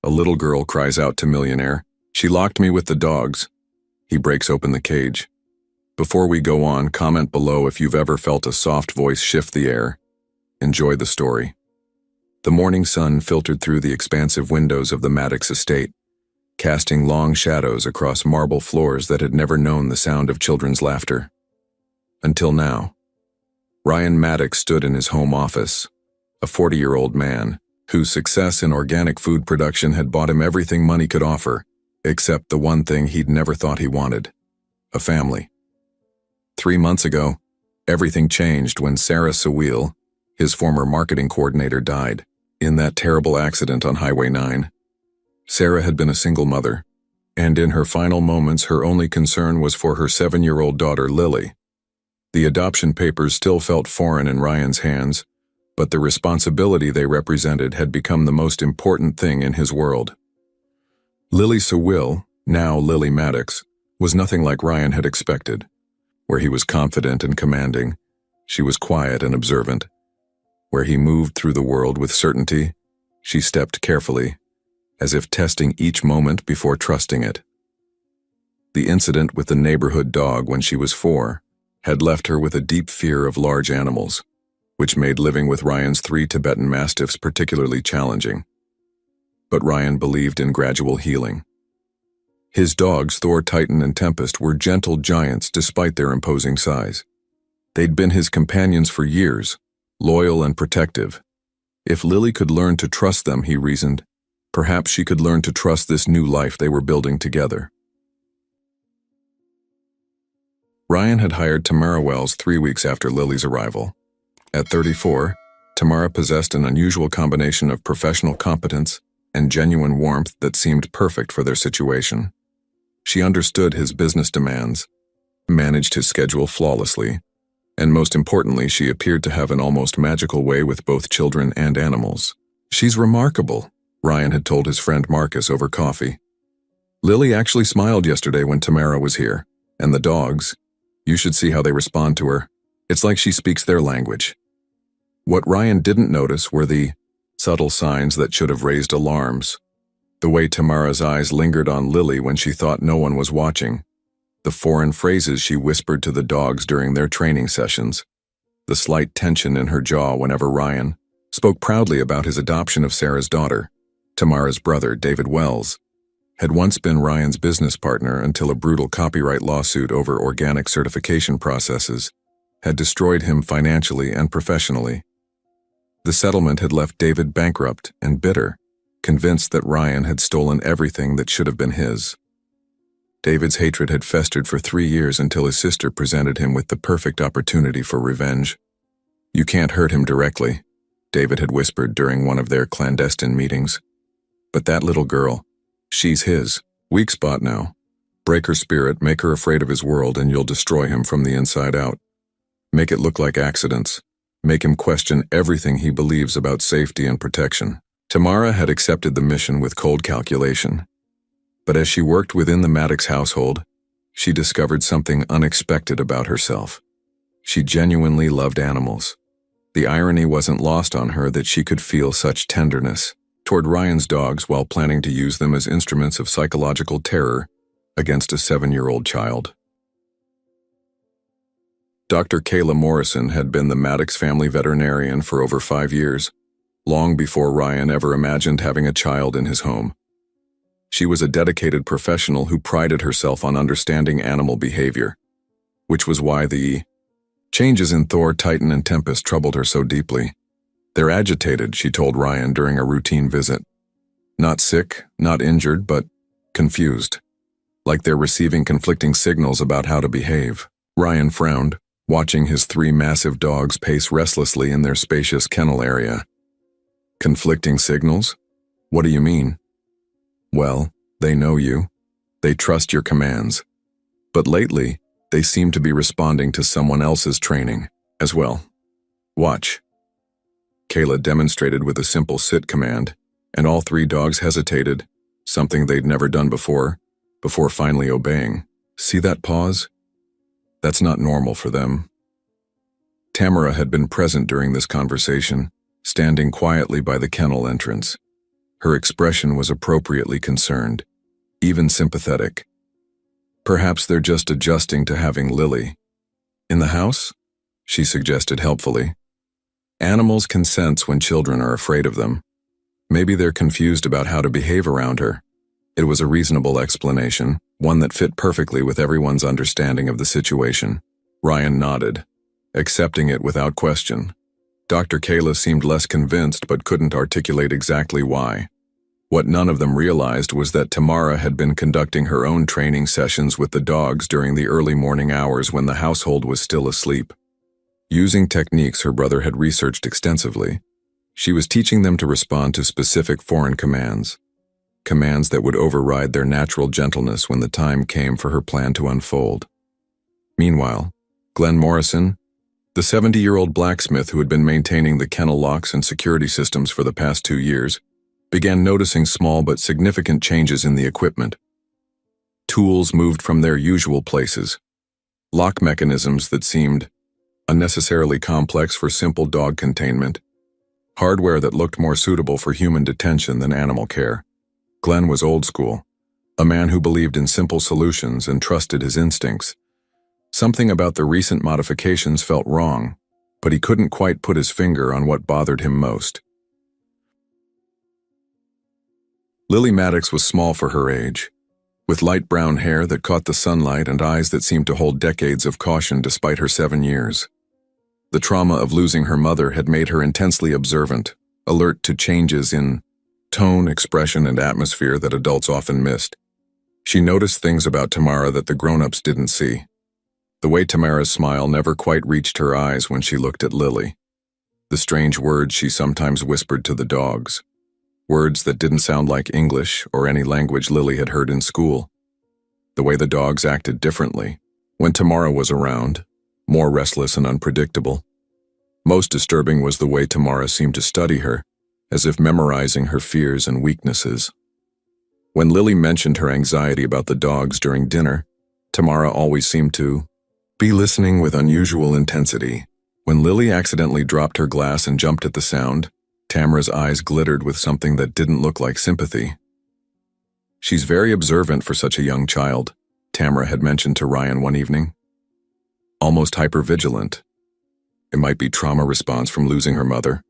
A little girl cries out to Millionaire, "She locked me with the dogs." He breaks open the cage. Before we go on, comment below if you've ever felt a soft voice shift the air. Enjoy the story. The morning sun filtered through the expansive windows of the Maddox estate, casting long shadows across marble floors that had never known the sound of children's laughter. Until now. Ryan Maddox stood in his home office, a 40-year-old man whose success in organic food production had bought him everything money could offer, except the one thing he'd never thought he wanted: a family. 3 months ago, everything changed when Sarah Sewell, his former marketing coordinator, died in that terrible accident on Highway 9. Sarah had been a single mother, and in her final moments her only concern was for her 7-year-old daughter Lily. The adoption papers still felt foreign in Ryan's hands, but the responsibility they represented had become the most important thing in his world. Lily Sewell, now Lily Maddox, was nothing like Ryan had expected. Where he was confident and commanding, she was quiet and observant. Where he moved through the world with certainty, she stepped carefully, as if testing each moment before trusting it. The incident with the neighborhood dog when she was 4 had left her with a deep fear of large animals, which made living with Ryan's 3 Tibetan Mastiffs particularly challenging. But Ryan believed in gradual healing. His dogs, Thor, Titan, and Tempest, were gentle giants despite their imposing size. They'd been his companions for years, loyal and protective. If Lily could learn to trust them, he reasoned, perhaps she could learn to trust this new life they were building together. Ryan had hired Tamara Wells 3 weeks after Lily's arrival. At 34, Tamara possessed an unusual combination of professional competence and genuine warmth that seemed perfect for their situation. She understood his business demands, managed his schedule flawlessly, and most importantly, she appeared to have an almost magical way with both children and animals. "She's remarkable," Ryan had told his friend Marcus over coffee. "Lily actually smiled yesterday when Tamara was here, and the dogs, you should see how they respond to her. It's like she speaks their language." What Ryan didn't notice were the subtle signs that should have raised alarms. The way Tamara's eyes lingered on Lily when she thought no one was watching. The foreign phrases she whispered to the dogs during their training sessions. The slight tension in her jaw whenever Ryan spoke proudly about his adoption of Sarah's daughter. Tamara's brother, David Wells, had once been Ryan's business partner until a brutal copyright lawsuit over organic certification processes had destroyed him financially and professionally. The settlement had left David bankrupt and bitter, convinced that Ryan had stolen everything that should have been his. David's hatred had festered for 3 years until his sister presented him with the perfect opportunity for revenge. "You can't hurt him directly," David had whispered during one of their clandestine meetings. "But that little girl, she's his. Weak spot now. Break her spirit, make her afraid of his world, and you'll destroy him from the inside out. Make it look like accidents. Make him question everything he believes about safety and protection." Tamara had accepted the mission with cold calculation. But as she worked within the Maddox household, she discovered something unexpected about herself. She genuinely loved animals. The irony wasn't lost on her that she could feel such tenderness toward Ryan's dogs while planning to use them as instruments of psychological terror against a 7-year-old child. Dr. Kayla Morrison had been the Maddox family veterinarian for over 5 years, long before Ryan ever imagined having a child in his home. She was a dedicated professional who prided herself on understanding animal behavior, which was why the changes in Thor, Titan, and Tempest troubled her so deeply. "They're agitated," she told Ryan during a routine visit. "Not sick, not injured, but confused. Like they're receiving conflicting signals about how to behave." Ryan frowned, watching his 3 massive dogs pace restlessly in their spacious kennel area. "Conflicting signals? What do you mean?" "Well, they know you. They trust your commands. But lately, they seem to be responding to someone else's training as well. Watch." Kayla demonstrated with a simple sit command, and all 3 dogs hesitated, something they'd never done before finally obeying. "See that pause? That's not normal for them." Tamara had been present during this conversation, standing quietly by the kennel entrance. Her expression was appropriately concerned, even sympathetic. Perhaps they're just adjusting to having Lily in the house, she suggested helpfully. Animals can sense when children are afraid of them. Maybe they're confused about how to behave around her. It was a reasonable explanation, one that fit perfectly with everyone's understanding of the situation. Ryan nodded, accepting it without question. Dr. Kayla seemed less convinced but couldn't articulate exactly why. What none of them realized was that Tamara had been conducting her own training sessions with the dogs during the early morning hours when the household was still asleep. Using techniques her brother had researched extensively, she was teaching them to respond to specific foreign commands that would override their natural gentleness when the time came for her plan to unfold. Meanwhile, Glenn Morrison, the 70-year-old blacksmith who had been maintaining the kennel locks and security systems for the past 2 years, began noticing small but significant changes in the equipment. Tools moved from their usual places. Lock mechanisms that seemed unnecessarily complex for simple dog containment. Hardware that looked more suitable for human detention than animal care. Glenn was old school, a man who believed in simple solutions and trusted his instincts. Something about the recent modifications felt wrong, but he couldn't quite put his finger on what bothered him most. Lily Maddox was small for her age, with light brown hair that caught the sunlight and eyes that seemed to hold decades of caution despite her 7 years. The trauma of losing her mother had made her intensely observant, alert to changes in tone, expression, and atmosphere that adults often missed. She noticed things about Tamara that the grown-ups didn't see. The way Tamara's smile never quite reached her eyes when she looked at Lily. The strange words she sometimes whispered to the dogs. Words that didn't sound like English or any language Lily had heard in school. The way the dogs acted differently when Tamara was around, more restless and unpredictable. Most disturbing was the way Tamara seemed to study her, as if memorizing her fears and weaknesses. When Lily mentioned her anxiety about the dogs during dinner, Tamara always seemed to be listening with unusual intensity. When Lily accidentally dropped her glass and jumped at the sound, Tamara's eyes glittered with something that didn't look like sympathy. "She's very observant for such a young child," Tamara had mentioned to Ryan one evening. "Almost hypervigilant. It might be trauma response from losing her mother."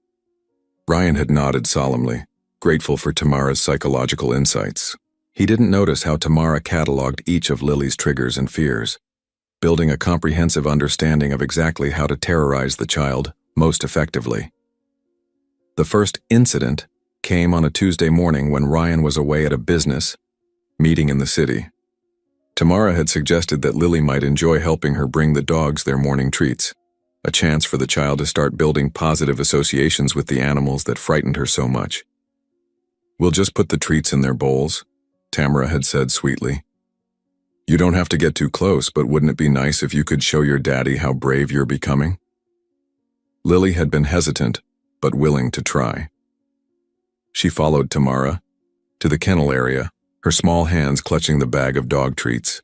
Ryan had nodded solemnly, grateful for Tamara's psychological insights. He didn't notice how Tamara cataloged each of Lily's triggers and fears, building a comprehensive understanding of exactly how to terrorize the child most effectively. The first incident came on a Tuesday morning when Ryan was away at a business meeting in the city. Tamara had suggested that Lily might enjoy helping her bring the dogs their morning treats, a chance for the child to start building positive associations with the animals that frightened her so much. "We'll just put the treats in their bowls," Tamara had said sweetly. "You don't have to get too close, but wouldn't it be nice if you could show your daddy how brave you're becoming?" Lily had been hesitant, but willing to try. She followed Tamara to the kennel area, her small hands clutching the bag of dog treats.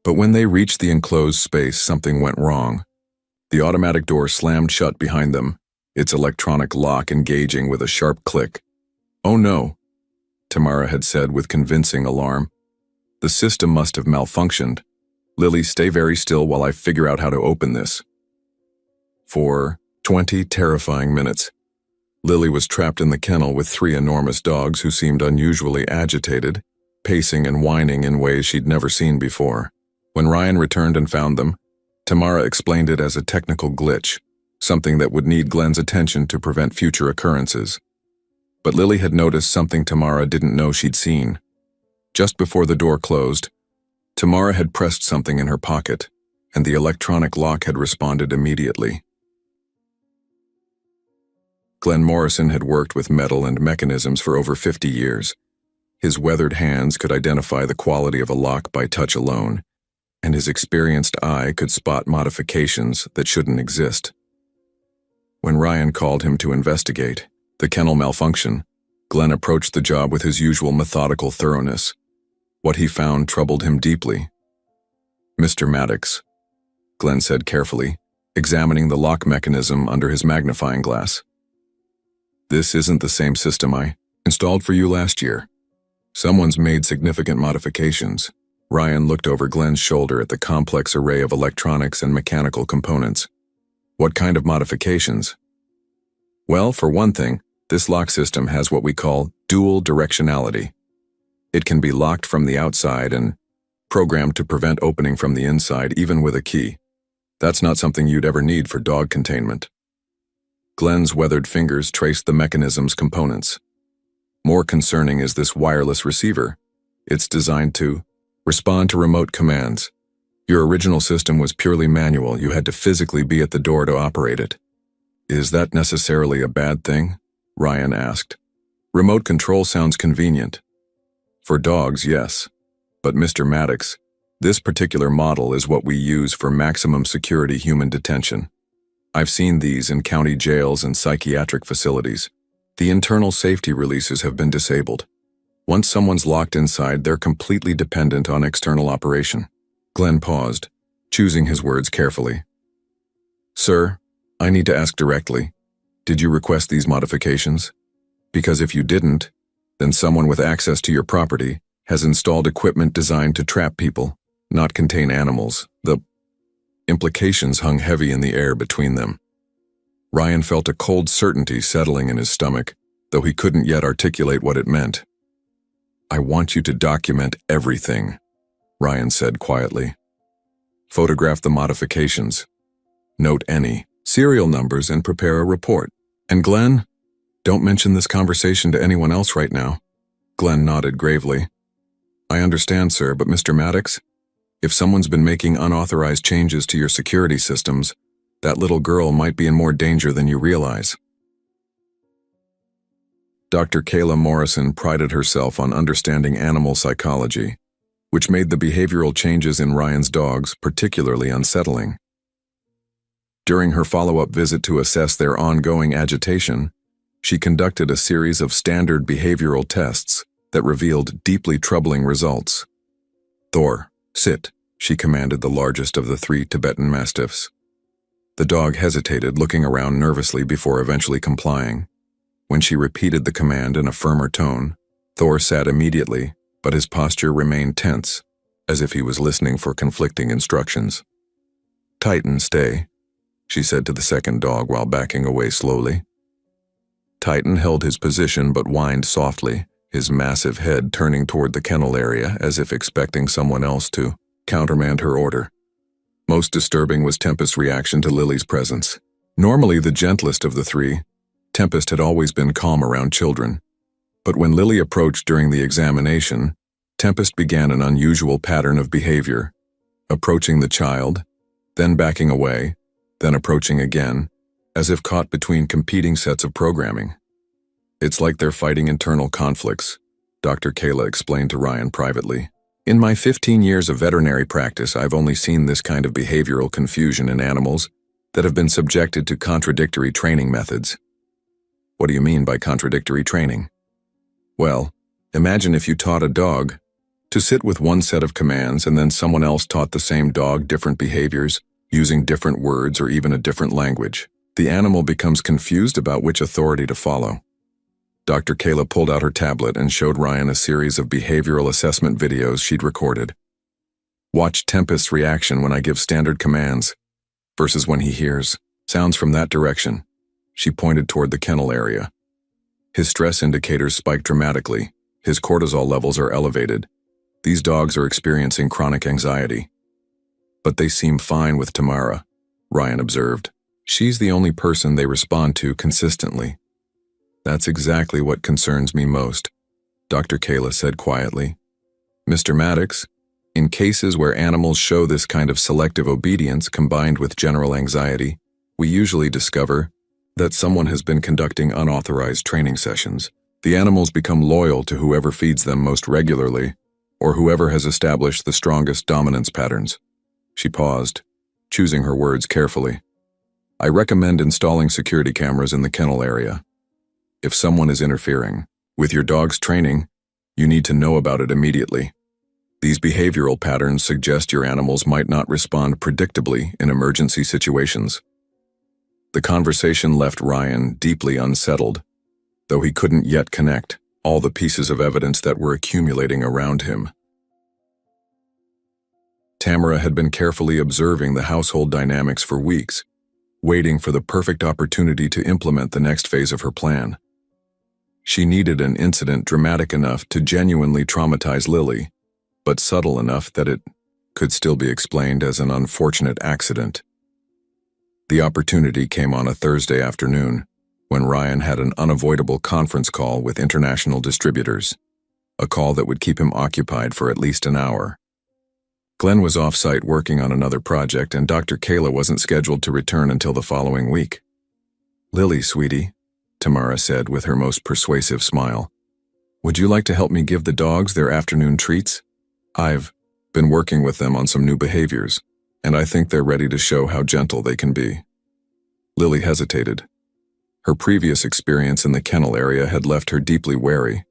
But when they reached the enclosed space, something went wrong. The automatic door slammed shut behind them, its electronic lock engaging with a sharp click. "Oh no," Tamara had said with convincing alarm. "The system must have malfunctioned. Lily, stay very still while I figure out how to open this." For 20 terrifying minutes, Lily was trapped in the kennel with 3 enormous dogs who seemed unusually agitated, pacing and whining in ways she'd never seen before. When Ryan returned and found them, Tamara explained it as a technical glitch, something that would need Glenn's attention to prevent future occurrences. But Lily had noticed something Tamara didn't know she'd seen. Just before the door closed, Tamara had pressed something in her pocket, and the electronic lock had responded immediately. Glenn Morrison had worked with metal and mechanisms for over 50 years. His weathered hands could identify the quality of a lock by touch alone, and his experienced eye could spot modifications that shouldn't exist. When Ryan called him to investigate the kennel malfunction, Glenn approached the job with his usual methodical thoroughness. What he found troubled him deeply. "Mr. Maddox," Glenn said carefully, examining the lock mechanism under his magnifying glass. "This isn't the same system I Installed for you last year. Someone's made significant modifications. Ryan looked over Glenn's shoulder at the complex array of electronics and mechanical components. What kind of modifications? Well, for one thing, this lock system has what we call dual directionality. It can be locked from the outside and programmed to prevent opening from the inside, even with a key. That's not something you'd ever need for dog containment. Glenn's weathered fingers traced the mechanism's components. More concerning is this wireless receiver. It's designed to respond to remote commands. Your original system was purely manual. You had to physically be at the door to operate it. Is that necessarily a bad thing? Ryan asked. Remote control sounds convenient. For dogs, yes. But Mr. Maddox, this particular model is what we use for maximum security human detention. I've seen these in county jails and psychiatric facilities. The internal safety releases have been disabled. Once someone's locked inside, they're completely dependent on external operation. Glenn paused, choosing his words carefully. Sir, I need to ask directly, did you request these modifications? Because if you didn't, then someone with access to your property has installed equipment designed to trap people, not contain animals. The implications hung heavy in the air between them. Ryan felt a cold certainty settling in his stomach, though he couldn't yet articulate what it meant. I want you to document everything, Ryan said quietly. Photograph the modifications. Note any serial numbers and prepare a report. And Glenn, don't mention this conversation to anyone else right now. Glenn nodded gravely. I understand, sir, but Mr. Maddox, if someone's been making unauthorized changes to your security systems, that little girl might be in more danger than you realize. Dr. Kayla Morrison prided herself on understanding animal psychology, which made the behavioral changes in Ryan's dogs particularly unsettling. During her follow-up visit to assess their ongoing agitation, she conducted a series of standard behavioral tests that revealed deeply troubling results. Thor, sit, she commanded the largest of the 3 Tibetan Mastiffs. The dog hesitated, looking around nervously before eventually complying. When she repeated the command in a firmer tone, Thor sat immediately, but his posture remained tense, as if he was listening for conflicting instructions. Titan, stay, she said to the second dog while backing away slowly. Titan held his position but whined softly, his massive head turning toward the kennel area as if expecting someone else to countermand her order. Most disturbing was Tempest's reaction to Lily's presence. Normally the gentlest of the 3, Tempest had always been calm around children. But when Lily approached during the examination, Tempest began an unusual pattern of behavior, approaching the child, then backing away, then approaching again, as if caught between competing sets of programming. It's like they're fighting internal conflicts, Dr. Kayla explained to Ryan privately. In my 15 years of veterinary practice, I've only seen this kind of behavioral confusion in animals that have been subjected to contradictory training methods. What do you mean by contradictory training? Well, imagine if you taught a dog to sit with one set of commands and then someone else taught the same dog different behaviors, using different words or even a different language. The animal becomes confused about which authority to follow. Dr. Kayla pulled out her tablet and showed Ryan a series of behavioral assessment videos she'd recorded. Watch Tempest's reaction when I give standard commands versus when he hears sounds from that direction. She pointed toward the kennel area. His stress indicators spike dramatically. His cortisol levels are elevated. These dogs are experiencing chronic anxiety. But they seem fine with Tamara, Ryan observed. She's the only person they respond to consistently. That's exactly what concerns me most, Dr. Kayla said quietly. Mr. Maddox, in cases where animals show this kind of selective obedience combined with general anxiety, we usually discover that someone has been conducting unauthorized training sessions. The animals become loyal to whoever feeds them most regularly, or whoever has established the strongest dominance patterns. She paused, choosing her words carefully. I recommend installing security cameras in the kennel area. If someone is interfering with your dog's training, you need to know about it immediately. These behavioral patterns suggest your animals might not respond predictably in emergency situations. The conversation left Ryan deeply unsettled, though he couldn't yet connect all the pieces of evidence that were accumulating around him. Tamara had been carefully observing the household dynamics for weeks, waiting for the perfect opportunity to implement the next phase of her plan. She needed an incident dramatic enough to genuinely traumatize Lily, but subtle enough that it could still be explained as an unfortunate accident. The opportunity came on a Thursday afternoon, when Ryan had an unavoidable conference call with international distributors, a call that would keep him occupied for at least an hour. Glenn was off-site working on another project, and Dr. Kayla wasn't scheduled to return until the following week. "Lily, sweetie," Tamara said with her most persuasive smile, "would you like to help me give the dogs their afternoon treats? I've been working with them on some new behaviors, and I think they're ready to show how gentle they can be." Lily hesitated. Her previous experience in the kennel area had left her deeply wary,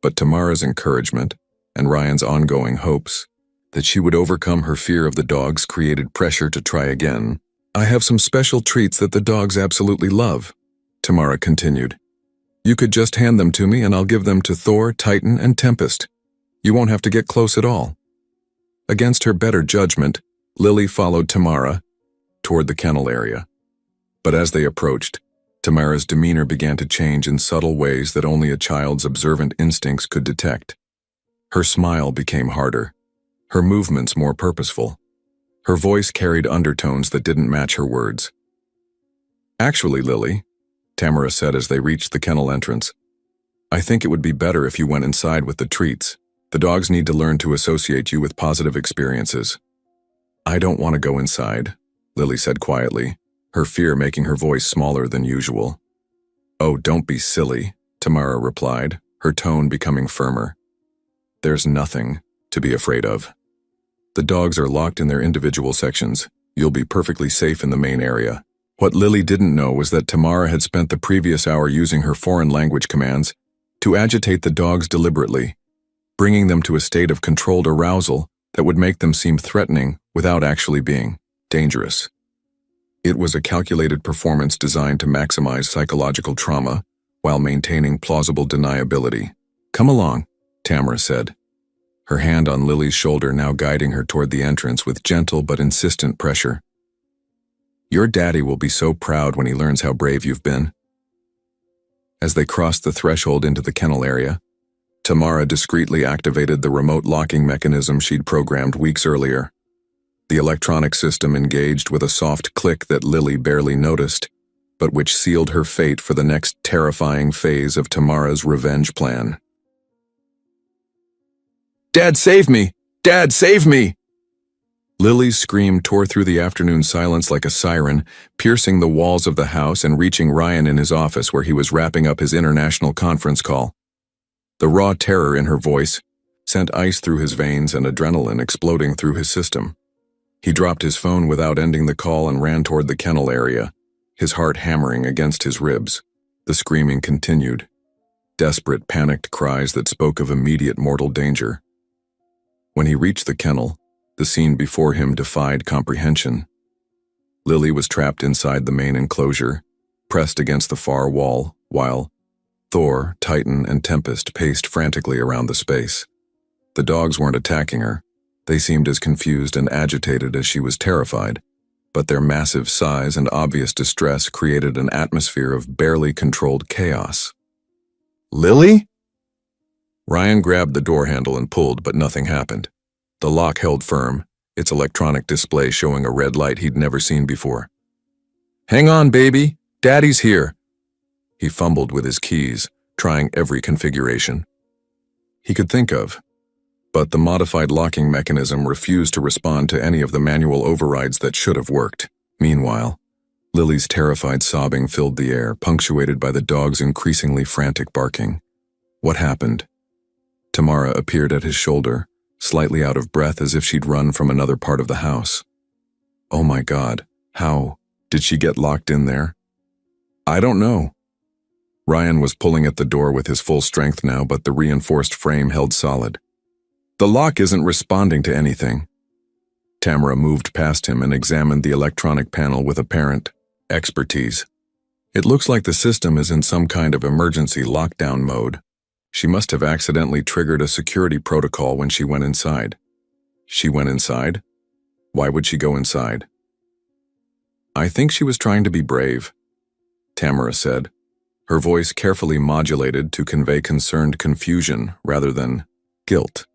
but Tamara's encouragement and Ryan's ongoing hopes that she would overcome her fear of the dogs created pressure to try again. "I have some special treats that the dogs absolutely love," Tamara continued. "You could just hand them to me and I'll give them to Thor, Titan, and Tempest. You won't have to get close at all." Against her better judgment, Lily followed Tamara toward the kennel area. But as they approached, Tamara's demeanor began to change in subtle ways that only a child's observant instincts could detect. Her smile became harder, her movements more purposeful. Her voice carried undertones that didn't match her words. "Actually, Lily," Tamara said as they reached the kennel entrance, "I think it would be better if you went inside with the treats. The dogs need to learn to associate you with positive experiences." "I don't want to go inside," Lily said quietly, her fear making her voice smaller than usual. "Oh, don't be silly," Tamara replied, her tone becoming firmer. "There's nothing to be afraid of. The dogs are locked in their individual sections. You'll be perfectly safe in the main area." What Lily didn't know was that Tamara had spent the previous hour using her foreign language commands to agitate the dogs deliberately, bringing them to a state of controlled arousal that would make them seem threatening without actually being dangerous. It was a calculated performance designed to maximize psychological trauma while maintaining plausible deniability. "Come along," Tamara said, her hand on Lily's shoulder now guiding her toward the entrance with gentle but insistent pressure. "Your daddy will be so proud when he learns how brave you've been." As they crossed the threshold into the kennel area, Tamara discreetly activated the remote locking mechanism she'd programmed weeks earlier. The electronic system engaged with a soft click that Lily barely noticed, but which sealed her fate for the next terrifying phase of Tamara's revenge plan. "Dad, save me! Dad, save me!" Lily's scream tore through the afternoon silence like a siren, piercing the walls of the house and reaching Ryan in his office where he was wrapping up his international conference call. The raw terror in her voice sent ice through his veins and adrenaline exploding through his system. He dropped his phone without ending the call and ran toward the kennel area, his heart hammering against his ribs. The screaming continued, desperate, panicked cries that spoke of immediate mortal danger. When he reached the kennel, the scene before him defied comprehension. Lily was trapped inside the main enclosure, pressed against the far wall, while Thor, Titan, and Tempest paced frantically around the space. The dogs weren't attacking her. They seemed as confused and agitated as she was terrified, but their massive size and obvious distress created an atmosphere of barely controlled chaos. "Lily?" Ryan grabbed the door handle and pulled, but nothing happened. The lock held firm, its electronic display showing a red light he'd never seen before. "Hang on, baby. Daddy's here." He fumbled with his keys, trying every configuration he could think of, but the modified locking mechanism refused to respond to any of the manual overrides that should have worked. Meanwhile, Lily's terrified sobbing filled the air, punctuated by the dog's increasingly frantic barking. What happened? Tamara appeared at his shoulder, slightly out of breath as if she'd run from another part of the house. "Oh my God, how did she get locked in there?" "I don't know." Ryan was pulling at the door with his full strength now, but the reinforced frame held solid. "The lock isn't responding to anything." Tamara moved past him and examined the electronic panel with apparent expertise. "It looks like the system is in some kind of emergency lockdown mode. She must have accidentally triggered a security protocol when she went inside. She went inside? Why would she go inside? I think she was trying to be brave, Tamara said, her voice carefully modulated to convey concerned confusion rather than guilt.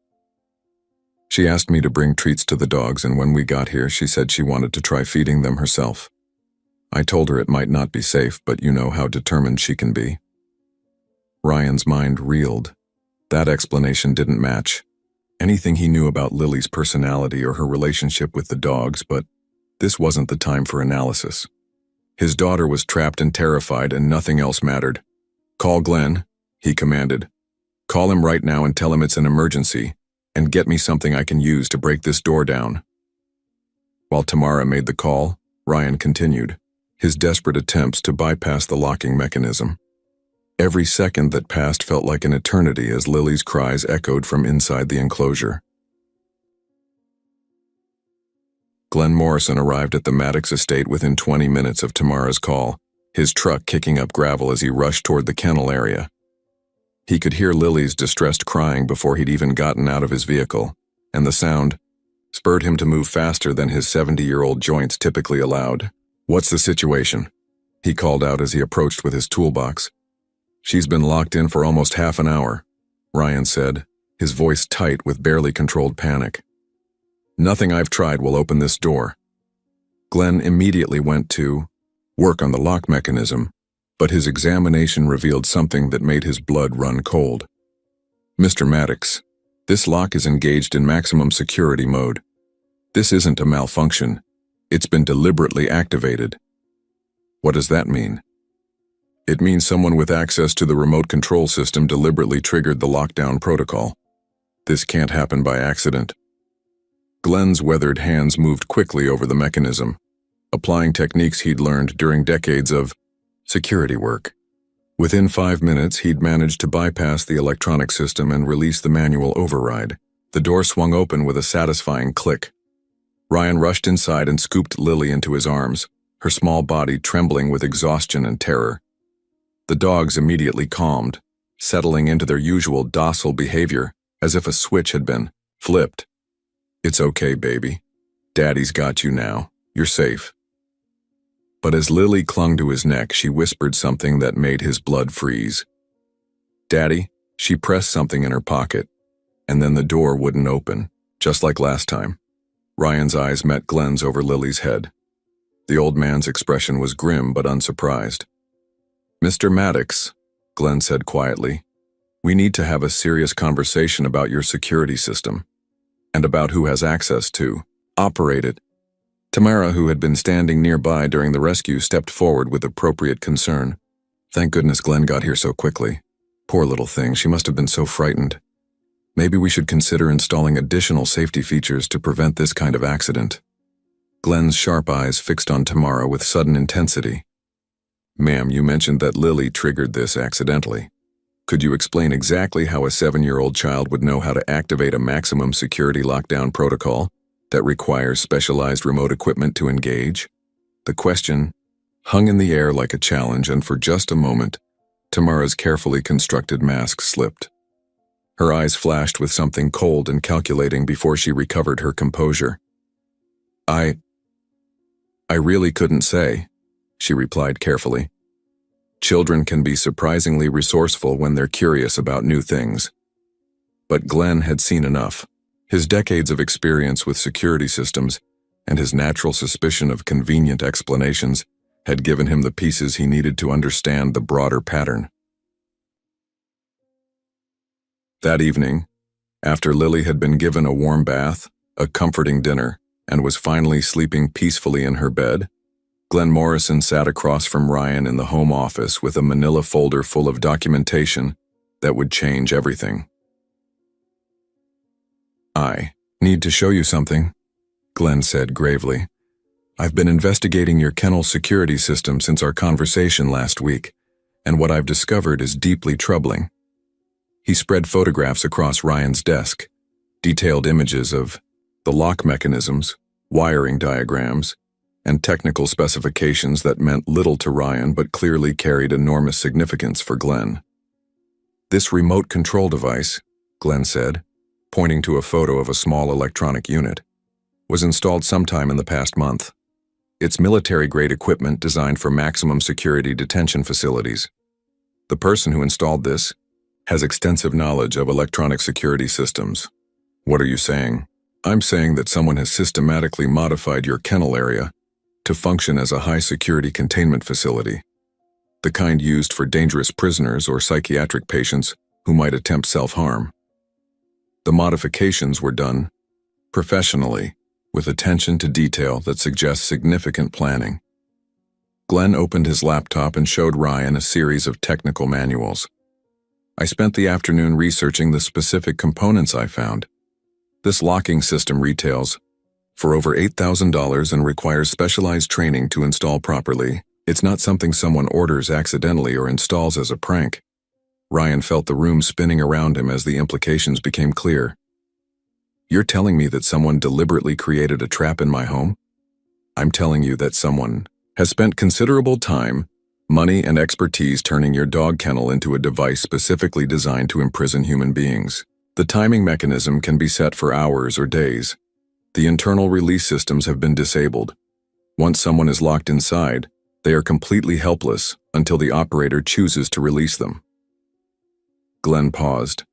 She asked me to bring treats to the dogs, and when we got here, she said she wanted to try feeding them herself. I told her it might not be safe, but you know how determined she can be. Ryan's mind reeled. That explanation didn't match anything he knew about Lily's personality or her relationship with the dogs, but this wasn't the time for analysis. His daughter was trapped and terrified, and nothing else mattered. Call Glenn, he commanded. Call him right now and tell him it's an emergency, and get me something I can use to break this door down. While Tamara made the call, Ryan continued his desperate attempts to bypass the locking mechanism. Every second that passed felt like an eternity as Lily's cries echoed from inside the enclosure. Glenn Morrison arrived at the Maddox estate within 20 minutes of Tamara's call, his truck kicking up gravel as he rushed toward the kennel area. He could hear Lily's distressed crying before he'd even gotten out of his vehicle, and the sound spurred him to move faster than his 70-year-old joints typically allowed. What's the situation? He called out as he approached with his toolbox. She's been locked in for almost half an hour, Ryan said, his voice tight with barely controlled panic. Nothing I've tried will open this door. Glenn immediately went to work on the lock mechanism, but his examination revealed something that made his blood run cold. Mr. Maddox, this lock is engaged in maximum security mode. This isn't a malfunction. It's been deliberately activated. What does that mean? It means someone with access to the remote control system deliberately triggered the lockdown protocol. This can't happen by accident. Glenn's weathered hands moved quickly over the mechanism, applying techniques he'd learned during decades of security work. Within 5 minutes, he'd managed to bypass the electronic system and release the manual override. The door swung open with a satisfying click. Ryan rushed inside and scooped Lily into his arms, her small body trembling with exhaustion and terror. The dogs immediately calmed, settling into their usual docile behavior as if a switch had been flipped. It's okay, baby. Daddy's got you now. You're safe. But as Lily clung to his neck, she whispered something that made his blood freeze. Daddy, she pressed something in her pocket, and then the door wouldn't open, just like last time. Ryan's eyes met Glenn's over Lily's head. The old man's expression was grim but unsurprised. Mr. Maddox, Glenn said quietly, we need to have a serious conversation about your security system, and about who has access to operate it. Tamara, who had been standing nearby during the rescue, stepped forward with appropriate concern. Thank goodness Glenn got here so quickly. Poor little thing, she must have been so frightened. Maybe we should consider installing additional safety features to prevent this kind of accident. Glenn's sharp eyes fixed on Tamara with sudden intensity. Ma'am, you mentioned that Lily triggered this accidentally. Could you explain exactly how a 7-year-old child would know how to activate a maximum security lockdown protocol that requires specialized remote equipment to engage? The question hung in the air like a challenge, and for just a moment, Tamara's carefully constructed mask slipped. Her eyes flashed with something cold and calculating before she recovered her composure. I really couldn't say, she replied carefully. Children can be surprisingly resourceful when they're curious about new things. But Glenn had seen enough. His decades of experience with security systems and his natural suspicion of convenient explanations had given him the pieces he needed to understand the broader pattern. That evening, after Lily had been given a warm bath, a comforting dinner, and was finally sleeping peacefully in her bed, Glenn Morrison sat across from Ryan in the home office with a manila folder full of documentation that would change everything. I need to show you something, Glenn said gravely. I've been investigating your kennel security system since our conversation last week, and what I've discovered is deeply troubling. He spread photographs across Ryan's desk, detailed images of the lock mechanisms, wiring diagrams, and technical specifications that meant little to Ryan but clearly carried enormous significance for Glenn. This remote control device, Glenn said, pointing to a photo of a small electronic unit, was installed sometime in the past month. It's military-grade equipment designed for maximum security detention facilities. The person who installed this has extensive knowledge of electronic security systems. What are you saying? I'm saying that someone has systematically modified your kennel area to function as a high-security containment facility, the kind used for dangerous prisoners or psychiatric patients who might attempt self-harm. The modifications were done professionally, with attention to detail that suggests significant planning. Glenn opened his laptop and showed Ryan a series of technical manuals. I spent the afternoon researching the specific components I found. This locking system retails for over $8,000 and requires specialized training to install properly. It's not something someone orders accidentally or installs as a prank. Ryan felt the room spinning around him as the implications became clear. You're telling me that someone deliberately created a trap in my home? I'm telling you that someone has spent considerable time, money, and expertise turning your dog kennel into a device specifically designed to imprison human beings. The timing mechanism can be set for hours or days. The internal release systems have been disabled. Once someone is locked inside, they are completely helpless until the operator chooses to release them. Glenn paused,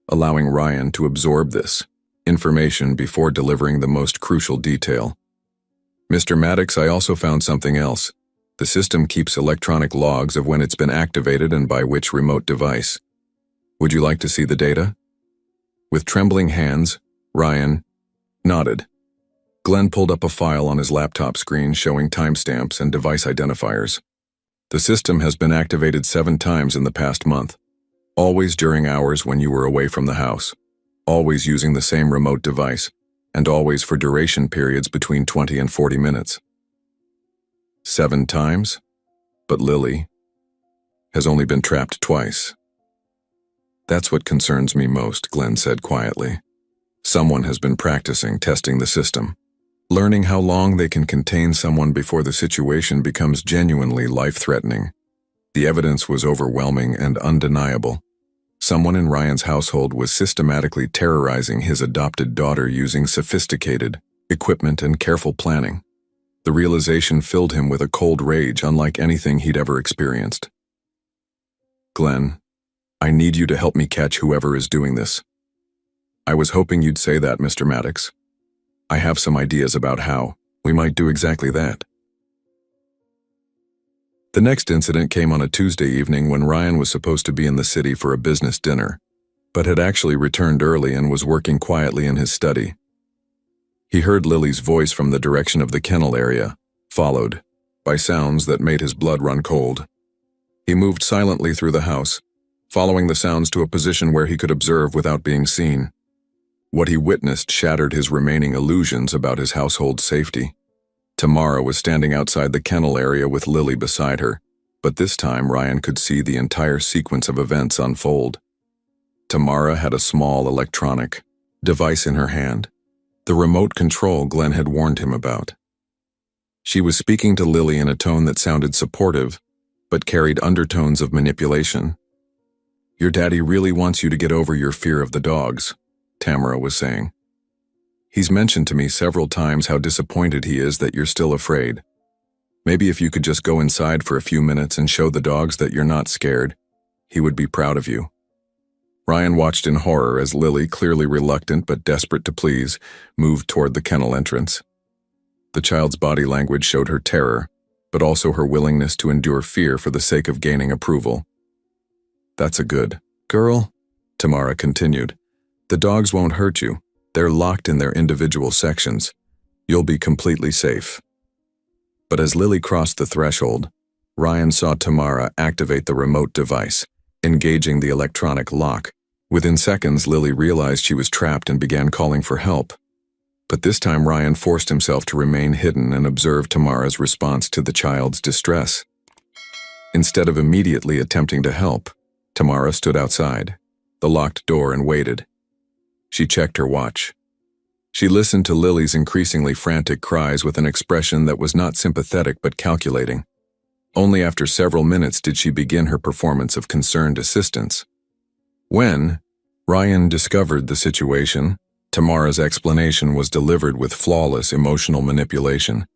allowing Ryan to absorb this information before delivering the most crucial detail. Mr. Maddox, I also found something else. The system keeps electronic logs of when it's been activated and by which remote device. Would you like to see the data? With trembling hands, Ryan nodded. Glenn pulled up a file on his laptop screen showing timestamps and device identifiers. The system has been activated 7 times in the past month, always during hours when you were away from the house, always using the same remote device, and always for duration periods between 20 and 40 minutes. 7 times? But Lily has only been trapped twice. That's what concerns me most, Glenn said quietly. Someone has been practicing testing the system, learning how long they can contain someone before the situation becomes genuinely life-threatening. The evidence was overwhelming and undeniable. Someone in Ryan's household was systematically terrorizing his adopted daughter using sophisticated equipment and careful planning. The realization filled him with a cold rage unlike anything he'd ever experienced. Glenn, I need you to help me catch whoever is doing this. I was hoping you'd say that, Mr. Maddox. I have some ideas about how we might do exactly that. The next incident came on a Tuesday evening when Ryan was supposed to be in the city for a business dinner, but had actually returned early and was working quietly in his study. He heard Lily's voice from the direction of the kennel area, followed by sounds that made his blood run cold. He moved silently through the house, following the sounds to a position where he could observe without being seen. What he witnessed shattered his remaining illusions about his household's safety. Tamara was standing outside the kennel area with Lily beside her, but this time Ryan could see the entire sequence of events unfold. Tamara had a small electronic device in her hand, the remote control Glenn had warned him about. She was speaking to Lily in a tone that sounded supportive, but carried undertones of manipulation. Your daddy really wants you to get over your fear of the dogs, Tamara was saying. He's mentioned to me several times how disappointed he is that you're still afraid. Maybe if you could just go inside for a few minutes and show the dogs that you're not scared, he would be proud of you. Ryan watched in horror as Lily, clearly reluctant but desperate to please, moved toward the kennel entrance. The child's body language showed her terror, but also her willingness to endure fear for the sake of gaining approval. That's a good girl, Tamara continued. The dogs won't hurt you. They're locked in their individual sections. You'll be completely safe. But as Lily crossed the threshold, Ryan saw Tamara activate the remote device, engaging the electronic lock. Within seconds, Lily realized she was trapped and began calling for help. But this time Ryan forced himself to remain hidden and observe Tamara's response to the child's distress. Instead of immediately attempting to help, Tamara stood outside the locked door and waited. She checked her watch. She listened to Lily's increasingly frantic cries with an expression that was not sympathetic but calculating. Only after several minutes did she begin her performance of concerned assistance. When Ryan discovered the situation, Tamara's explanation was delivered with flawless emotional manipulation.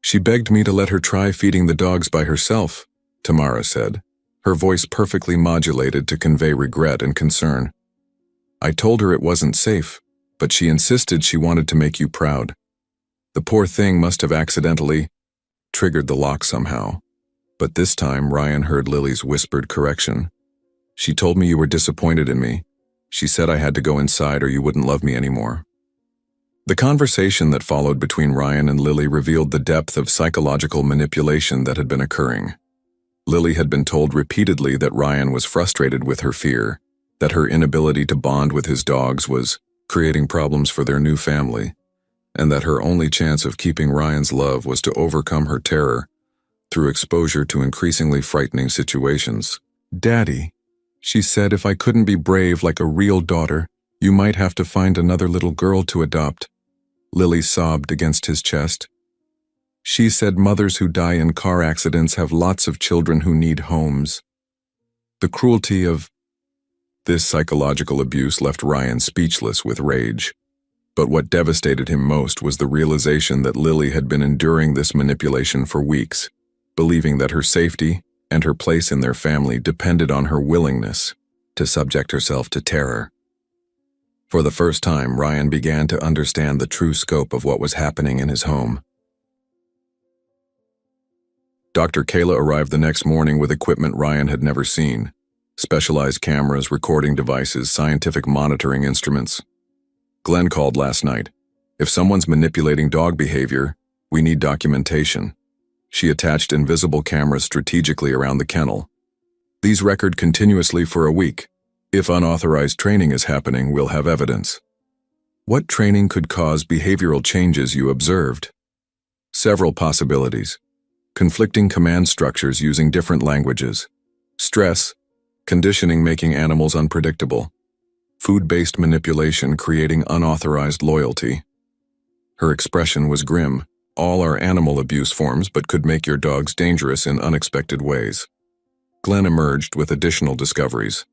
"She begged me to let her try feeding the dogs by herself," Tamara said, her voice perfectly modulated to convey regret and concern. "I told her it wasn't safe, but she insisted she wanted to make you proud. The poor thing must have accidentally triggered the lock somehow." But this time Ryan heard Lily's whispered correction. "She told me you were disappointed in me. She said I had to go inside or you wouldn't love me anymore." The conversation that followed between Ryan and Lily revealed the depth of psychological manipulation that had been occurring. Lily had been told repeatedly that Ryan was frustrated with her fear, that her inability to bond with his dogs was creating problems for their new family, and that her only chance of keeping Ryan's love was to overcome her terror through exposure to increasingly frightening situations. "Daddy," she said, "if I couldn't be brave like a real daughter, you might have to find another little girl to adopt." Lily sobbed against his chest. "She said mothers who die in car accidents have lots of children who need homes." The cruelty of this psychological abuse left Ryan speechless with rage. But what devastated him most was the realization that Lily had been enduring this manipulation for weeks, believing that her safety and her place in their family depended on her willingness to subject herself to terror. For the first time, Ryan began to understand the true scope of what was happening in his home. Dr. Kayla arrived the next morning with equipment Ryan had never seen: specialized cameras, recording devices, scientific monitoring instruments. "Glenn called last night. If someone's manipulating dog behavior, we need documentation." She attached invisible cameras strategically around the kennel. "These record continuously for a week. If unauthorized training is happening, we'll have evidence." "What training could cause behavioral changes you observed?" "Several possibilities. Conflicting command structures using different languages. Stress, conditioning making animals unpredictable. Food-based manipulation creating unauthorized loyalty." Her expression was grim. "All are animal abuse forms but could make your dogs dangerous in unexpected ways." Glenn emerged with additional discoveries.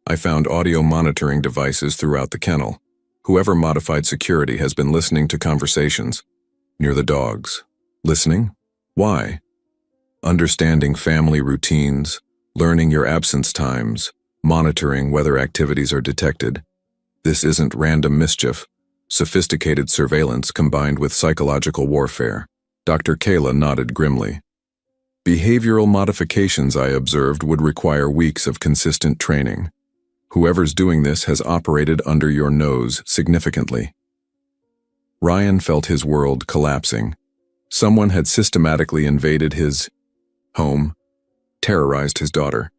"I found audio monitoring devices throughout the kennel. Whoever modified security has been listening to conversations near the dogs." "Listening? Why?" "Understanding family routines, learning your absence times, monitoring whether activities are detected. This isn't random mischief. Sophisticated surveillance combined with psychological warfare." Dr. Kayla nodded grimly. "Behavioral modifications, I observed, would require weeks of consistent training. Whoever's doing this has operated under your nose significantly." Ryan felt his world collapsing. Someone had systematically invaded his home, terrorized his daughter,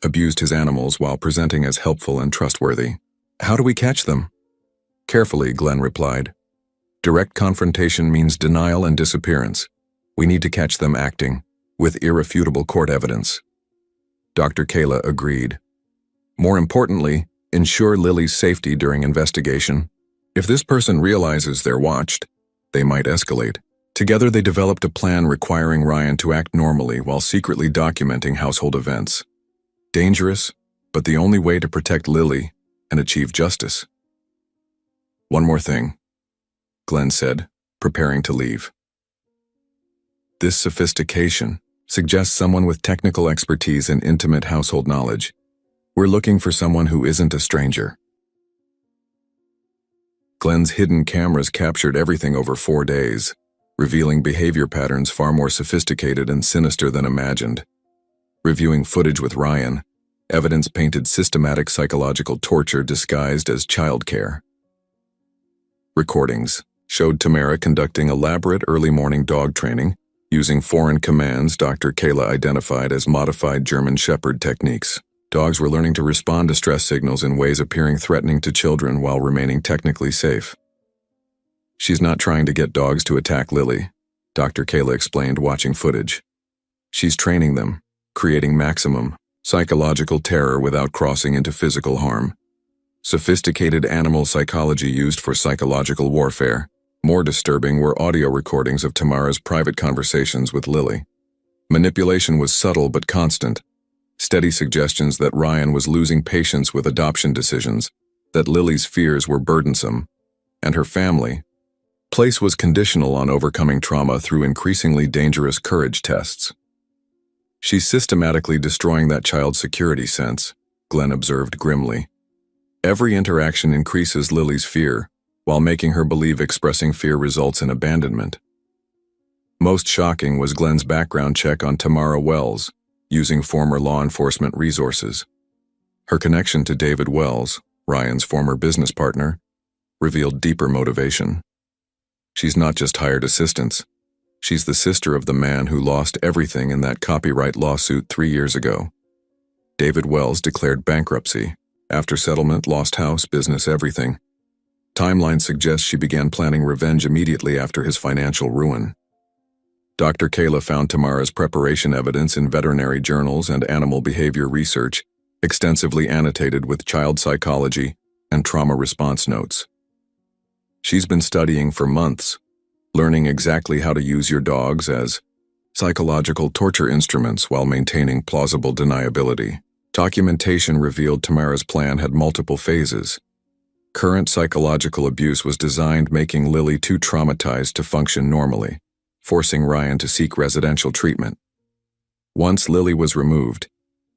abused his animals while presenting as helpful and trustworthy. "How do we catch them?" "Carefully," Glenn replied. "Direct confrontation means denial and disappearance. We need to catch them acting, with irrefutable court evidence." Dr. Kayla agreed. "More importantly, ensure Lily's safety during investigation. If this person realizes they're watched, they might escalate." Together they developed a plan requiring Ryan to act normally while secretly documenting household events. Dangerous, but the only way to protect Lily and achieve justice. "One more thing," Glenn said, preparing to leave. "This sophistication suggests someone with technical expertise and intimate household knowledge. We're looking for someone who isn't a stranger." Glenn's hidden cameras captured everything over 4 days, revealing behavior patterns far more sophisticated and sinister than imagined. Reviewing footage with Ryan, evidence painted systematic psychological torture disguised as childcare. Recordings showed Tamara conducting elaborate early morning dog training using foreign commands Dr. Kayla identified as modified German Shepherd techniques. Dogs were learning to respond to stress signals in ways appearing threatening to children while remaining technically safe. "She's not trying to get dogs to attack Lily," Dr. Kayla explained, watching footage. "She's training them, creating maximum psychological terror without crossing into physical harm. Sophisticated animal psychology used for psychological warfare." More disturbing were audio recordings of Tamara's private conversations with Lily. Manipulation was subtle but constant. steady suggestions that Ryan was losing patience with adoption decisions, that Lily's fears were burdensome, and her family. Place was conditional on overcoming trauma through increasingly dangerous courage tests. She's systematically destroying that child's security sense, Glenn observed grimly. Every interaction increases Lily's fear, while making her believe expressing fear results in abandonment. Most shocking was Glenn's background check on Tamara Wells, using former law enforcement resources. Her connection to David Wells, Ryan's former business partner, revealed deeper motivation. She's not just hired assistants. She's the sister of the man who lost everything in that copyright lawsuit 3 years ago. David Wells declared bankruptcy. After settlement, lost house, business, everything. Timeline suggests she began planning revenge immediately after his financial ruin. Dr. Kayla found Tamara's preparation evidence in veterinary journals and animal behavior research, extensively annotated with child psychology and trauma response notes. She's been studying for months, learning exactly how to use your dogs as psychological torture instruments while maintaining plausible deniability. Documentation revealed Tamara's plan had multiple phases. Current psychological abuse was designed making Lily too traumatized to function normally, forcing Ryan to seek residential treatment. Once Lily was removed,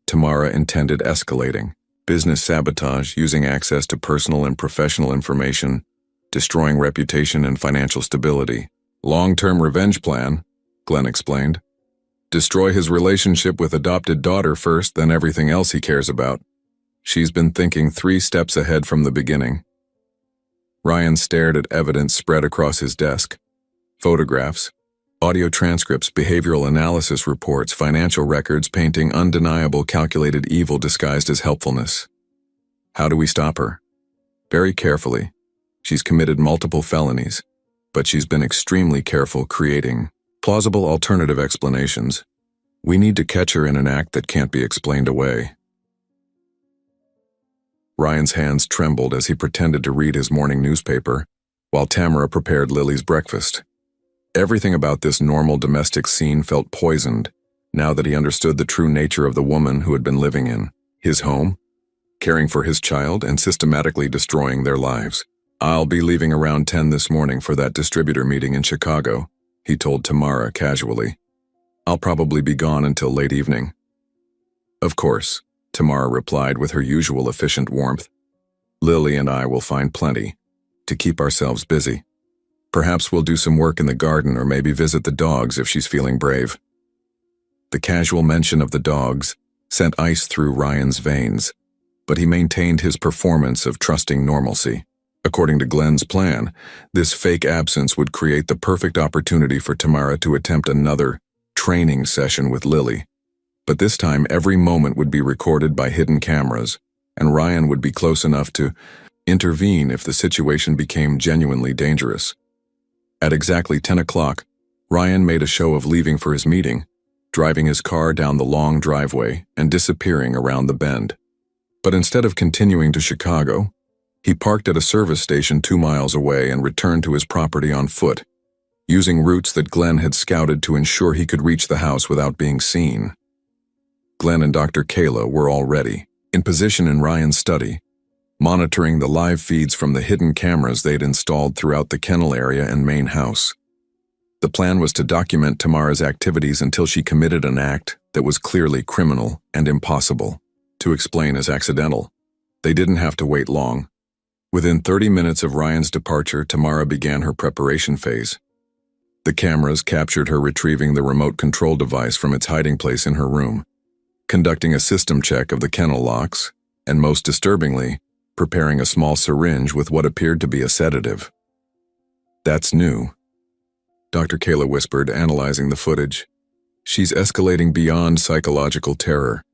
Tamara intended escalating, business sabotage using access to personal and professional information, destroying reputation and financial stability. Long-term revenge plan, Glenn explained. Destroy his relationship with adopted daughter first, then everything else he cares about. She's been thinking 3 steps ahead from the beginning. Ryan stared at evidence spread across his desk. Photographs, audio transcripts, behavioral analysis reports, financial records painting undeniable calculated evil disguised as helpfulness. How do we stop her? Very carefully. She's committed multiple felonies, but she's been extremely careful creating plausible alternative explanations. We need to catch her in an act that can't be explained away. Ryan's hands trembled as he pretended to read his morning newspaper, while Tamara prepared Lily's breakfast. Everything about this normal domestic scene felt poisoned, now that he understood the true nature of the woman who had been living in his home, caring for his child, and systematically destroying their lives. I'll be leaving around 10 this morning for that distributor meeting in Chicago, he told Tamara casually. I'll probably be gone until late evening. Of course, Tamara replied with her usual efficient warmth. Lily and I will find plenty to keep ourselves busy. Perhaps we'll do some work in the garden or maybe visit the dogs if she's feeling brave. The casual mention of the dogs sent ice through Ryan's veins, but he maintained his performance of trusting normalcy. According to Glenn's plan, this fake absence would create the perfect opportunity for Tamara to attempt another training session with Lily. But this time, every moment would be recorded by hidden cameras, and Ryan would be close enough to intervene if the situation became genuinely dangerous. At exactly 10 o'clock, Ryan made a show of leaving for his meeting, driving his car down the long driveway and disappearing around the bend. But instead of continuing to Chicago, he parked at a service station 2 miles away and returned to his property on foot, using routes that Glenn had scouted to ensure he could reach the house without being seen. Glenn and Dr. Kayla were already in position in Ryan's study, monitoring the live feeds from the hidden cameras they'd installed throughout the kennel area and main house. The plan was to document Tamara's activities until she committed an act that was clearly criminal and impossible to explain as accidental. They didn't have to wait long. Within 30 minutes of Ryan's departure, Tamara began her preparation phase. The cameras captured her retrieving the remote control device from its hiding place in her room, conducting a system check of the kennel locks, and most disturbingly, preparing a small syringe with what appeared to be a sedative. That's new, Dr. Kayla whispered, analyzing the footage. She's escalating beyond psychological terror.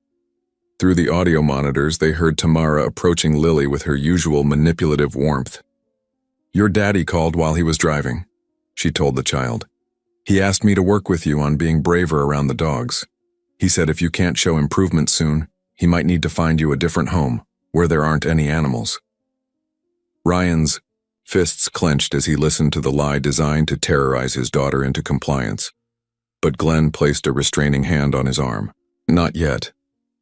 Through the audio monitors, they heard Tamara approaching Lily with her usual manipulative warmth. Your daddy called while he was driving, she told the child. He asked me to work with you on being braver around the dogs. He said if you can't show improvement soon, he might need to find you a different home, where there aren't any animals. Ryan's fists clenched as he listened to the lie designed to terrorize his daughter into compliance. But Glenn placed a restraining hand on his arm. Not yet.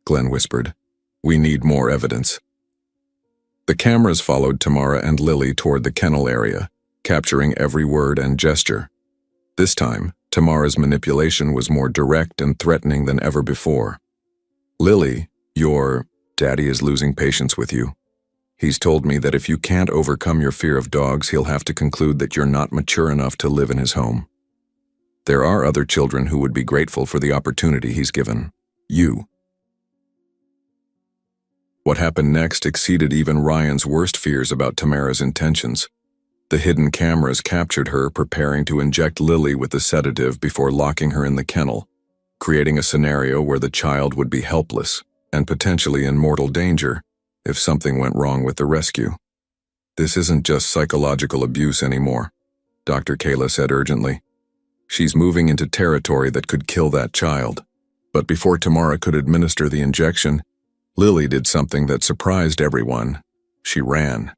Glenn whispered. We need more evidence. The cameras followed Tamara and Lily toward the kennel area, capturing every word and gesture. This time, Tamara's manipulation was more direct and threatening than ever before. Lily, your daddy is losing patience with you. He's told me that if you can't overcome your fear of dogs, he'll have to conclude that you're not mature enough to live in his home. There are other children who would be grateful for the opportunity he's given. You. What happened next exceeded even Ryan's worst fears about Tamara's intentions. The hidden cameras captured her preparing to inject Lily with the sedative before locking her in the kennel, creating a scenario where the child would be helpless and potentially in mortal danger if something went wrong with the rescue. This isn't just psychological abuse anymore, Dr. Kayla said urgently. She's moving into territory that could kill that child. But before Tamara could administer the injection, Lily did something that surprised everyone. She ran.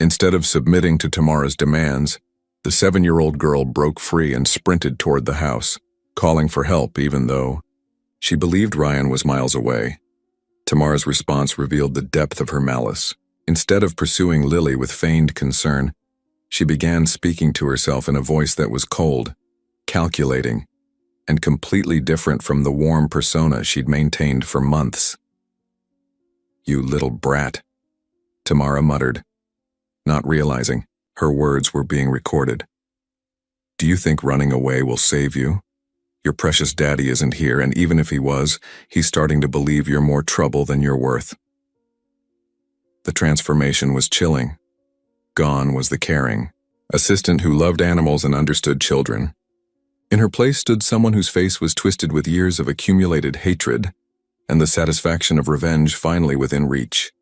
Instead of submitting to Tamara's demands, the 7-year-old girl broke free and sprinted toward the house, calling for help even though she believed Ryan was miles away. Tamara's response revealed the depth of her malice. Instead of pursuing Lily with feigned concern, she began speaking to herself in a voice that was cold, calculating, and completely different from the warm persona she'd maintained for months. You little brat, Tamara muttered, not realizing her words were being recorded. Do you think running away will save you? Your precious daddy isn't here, and even if he was, he's starting to believe you're more trouble than you're worth. The transformation was chilling. Gone was the caring assistant who loved animals and understood children. In her place stood someone whose face was twisted with years of accumulated hatred, and the satisfaction of revenge finally within reach.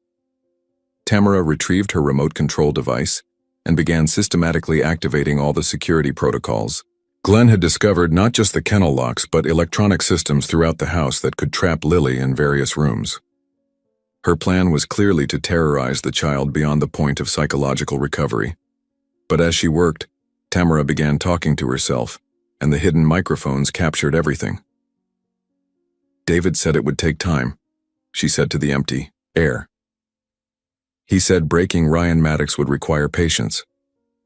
Tamara retrieved her remote control device and began systematically activating all the security protocols. Glenn had discovered not just the kennel locks but electronic systems throughout the house that could trap Lily in various rooms. Her plan was clearly to terrorize the child beyond the point of psychological recovery. But as she worked, Tamara began talking to herself, and the hidden microphones captured everything. David said it would take time, she said to the empty air. He said breaking Ryan Maddox would require patience,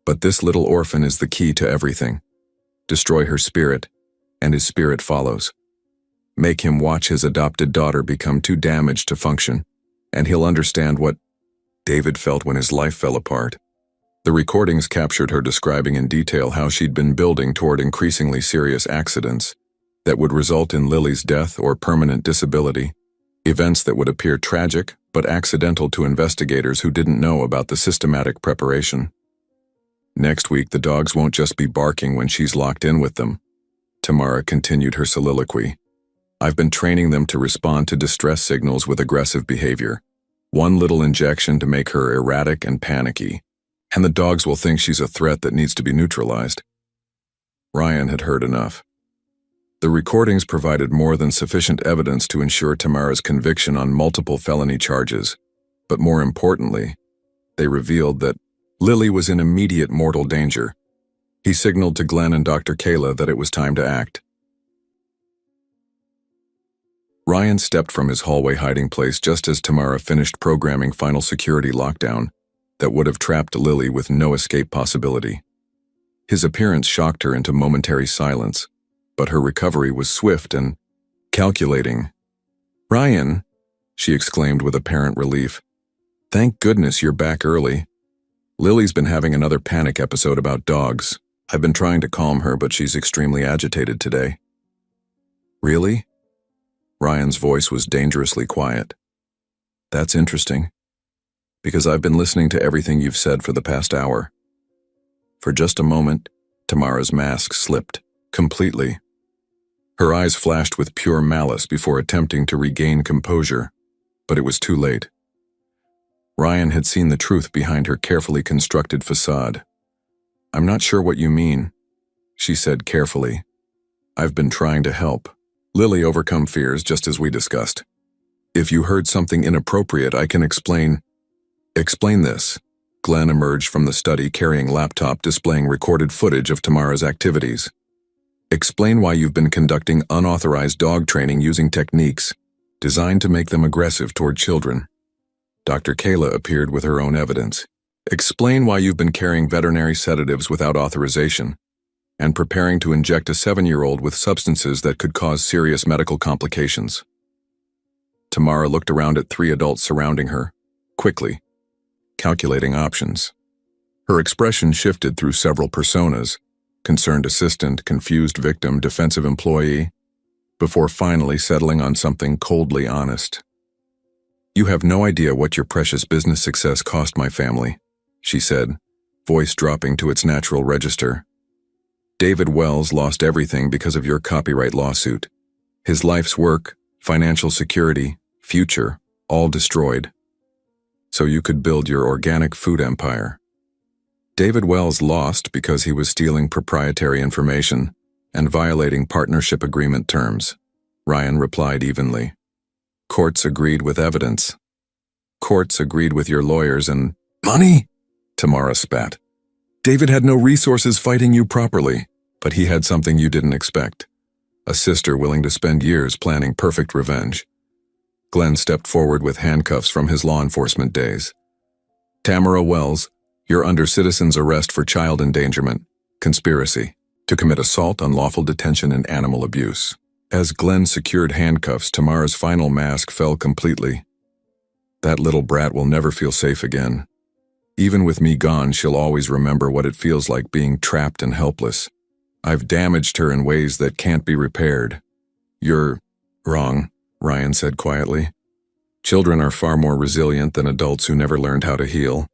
but this little orphan is the key to everything. Destroy her spirit, and his spirit follows. Make him watch his adopted daughter become too damaged to function, and he'll understand what David felt when his life fell apart. The recordings captured her describing in detail how she'd been building toward increasingly serious accidents that would result in Lily's death or permanent disability, events that would appear tragic but accidental to investigators who didn't know about the systematic preparation. Next week, the dogs won't just be barking when she's locked in with them. Tamara continued her soliloquy. I've been training them to respond to distress signals with aggressive behavior. One little injection to make her erratic and panicky, and the dogs will think she's a threat that needs to be neutralized. Ryan had heard enough. The recordings provided more than sufficient evidence to ensure Tamara's conviction on multiple felony charges, but more importantly, they revealed that Lily was in immediate mortal danger. He signaled to Glenn and Dr. Kayla that it was time to act. Ryan stepped from his hallway hiding place just as Tamara finished programming final security lockdown that would have trapped Lily with no escape possibility. His appearance shocked her into momentary silence, but her recovery was swift and calculating. Ryan, she exclaimed with apparent relief. Thank goodness you're back early. Lily's been having another panic episode about dogs. I've been trying to calm her, but she's extremely agitated today. Really? Ryan's voice was dangerously quiet. That's interesting, because I've been listening to everything you've said for the past hour. For just a moment, Tamara's mask slipped, completely. Her eyes flashed with pure malice before attempting to regain composure, but it was too late. Ryan had seen the truth behind her carefully constructed facade. I'm not sure what you mean, she said carefully. I've been trying to help Lily overcome fears just as we discussed. If you heard something inappropriate, I can explain. Explain this. Glenn emerged from the study carrying laptop displaying recorded footage of Tamara's activities. Explain why you've been conducting unauthorized dog training using techniques designed to make them aggressive toward children. Dr. Kayla appeared with her own evidence. Explain why you've been carrying veterinary sedatives without authorization and preparing to inject a 7-year-old with substances that could cause serious medical complications. Tamara looked around at 3 adults surrounding her, quickly, calculating options. Her expression shifted through several personas: concerned assistant, confused victim, defensive employee, before finally settling on something coldly honest. "You have no idea what your precious business success cost my family," she said, voice dropping to its natural register. "David Wells lost everything because of your copyright lawsuit. His life's work, financial security, future, all destroyed. So you could build your organic food empire." David Wells lost because he was stealing proprietary information and violating partnership agreement terms, Ryan replied evenly. "Courts agreed with evidence. Courts agreed with your lawyers and—" "Money?" Tamara spat. "David had no resources fighting you properly, but he had something you didn't expect. A sister willing to spend years planning perfect revenge." Glenn stepped forward with handcuffs from his law enforcement days. "Tamara Wells, you're under citizen's arrest for child endangerment, conspiracy to commit assault, unlawful detention, and animal abuse." As Glenn secured handcuffs, Tamara's final mask fell completely. "That little brat will never feel safe again. Even with me gone, she'll always remember what it feels like being trapped and helpless. I've damaged her in ways that can't be repaired." "You're wrong," Ryan said quietly. "Children are far more resilient than adults who never learned how to heal."